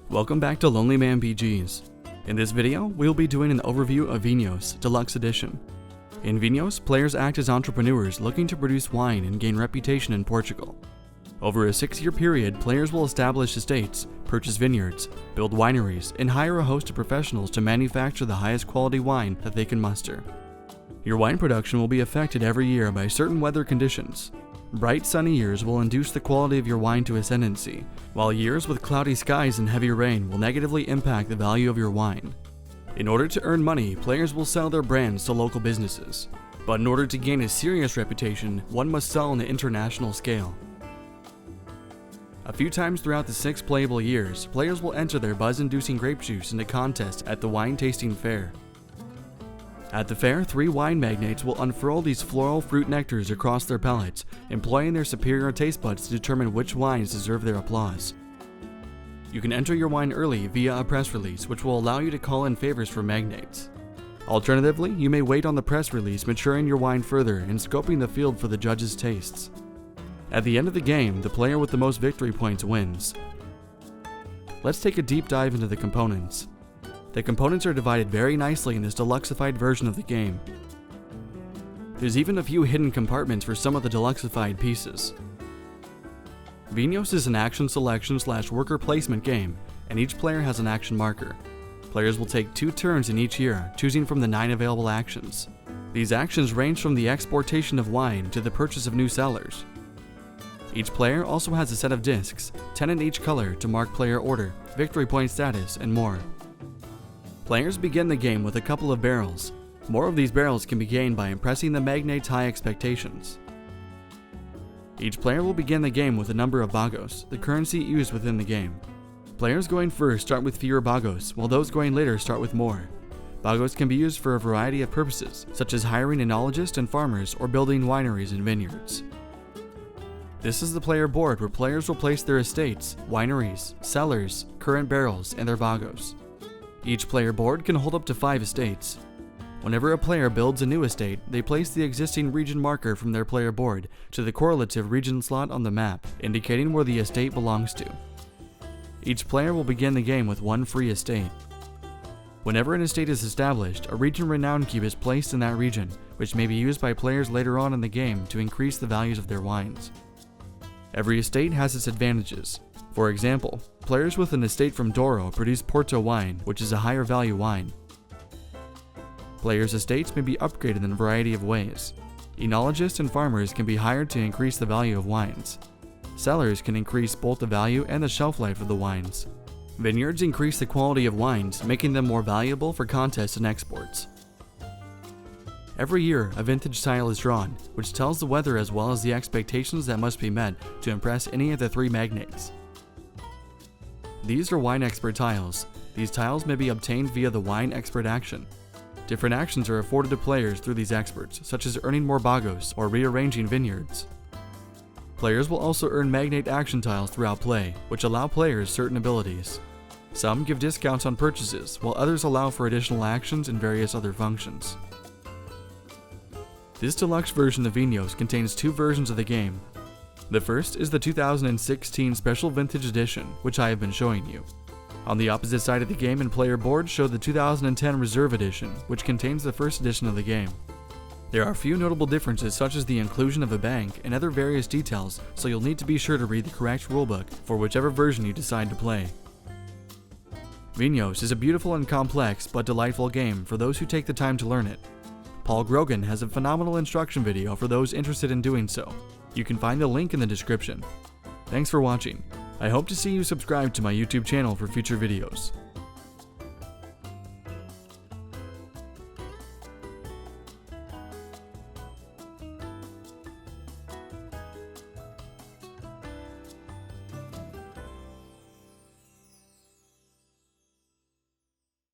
Welcome back to LonelyMan BGs. In this video, we'll be doing an overview of Vinhos Deluxe Edition. In Vinhos, players act as entrepreneurs looking to produce wine and gain reputation in Portugal. Over a 6-year period, players will establish estates, purchase vineyards, build wineries, and hire a host of professionals to manufacture the highest quality wine that they can muster. Your wine production will be affected every year by certain weather conditions. Bright sunny years will induce the quality of your wine to ascendancy, while years with cloudy skies and heavy rain will negatively impact the value of your wine. In order to earn money, players will sell their brands to local businesses. But in order to gain a serious reputation, one must sell on an international scale. A few times throughout the 6 playable years, players will enter their buzz-inducing grape juice into contests at the wine tasting fair. At the fair, 3 wine magnates will unfurl these floral fruit nectars across their palates, employing their superior taste buds to determine which wines deserve their applause. You can enter your wine early via a press release, which will allow you to call in favors for magnates. Alternatively, you may wait on the press release, maturing your wine further and scoping the field for the judges' tastes. At the end of the game, the player with the most victory points wins. Let's take a deep dive into the components. The components are divided very nicely in this deluxeified version of the game. There's even a few hidden compartments for some of the deluxeified pieces. Vinhos is an action selection / worker placement game, and each player has an action marker. Players will take 2 turns in each year, choosing from the 9 available actions. These actions range from the exportation of wine to the purchase of new cellars. Each player also has a set of discs, 10 in each color, to mark player order, victory point status, and more. Players begin the game with a couple of barrels. More of these barrels can be gained by impressing the magnate's high expectations. Each player will begin the game with a number of bagos, the currency used within the game. Players going first start with fewer bagos, while those going later start with more. Bagos can be used for a variety of purposes, such as hiring enologists and farmers or building wineries and vineyards. This is the player board where players will place their estates, wineries, cellars, current barrels, and their bagos. Each player board can hold up to 5 estates. Whenever a player builds a new estate, they place the existing region marker from their player board to the correlative region slot on the map, indicating where the estate belongs to. Each player will begin the game with 1 free estate. Whenever an estate is established, a region renown cube is placed in that region, which may be used by players later on in the game to increase the values of their wines. Every estate has its advantages. For example, players with an estate from Douro produce Porto wine, which is a higher value wine. Players' estates may be upgraded in a variety of ways. Enologists and farmers can be hired to increase the value of wines. Cellars can increase both the value and the shelf life of the wines. Vineyards increase the quality of wines, making them more valuable for contests and exports. Every year, a vintage tile is drawn, which tells the weather as well as the expectations that must be met to impress any of the 3 magnates. These are wine expert tiles. These tiles may be obtained via the wine expert action. Different actions are afforded to players through these experts, such as earning more bagos or rearranging vineyards. Players will also earn magnate action tiles throughout play, which allow players certain abilities. Some give discounts on purchases, while others allow for additional actions and various other functions. This deluxe version of Vinhos contains 2 versions of the game. The first is the 2016 Special Vintage Edition, which I have been showing you. On the opposite side of the game and player board show the 2010 Reserve Edition, which contains the first edition of the game. There are a few notable differences, such as the inclusion of a bank and other various details, so you'll need to be sure to read the correct rulebook for whichever version you decide to play. Vinhos is a beautiful and complex but delightful game for those who take the time to learn it. Paul Grogan has a phenomenal instruction video for those interested in doing so. You can find the link in the description. Thanks for watching. I hope to see you subscribe to my YouTube channel for future videos.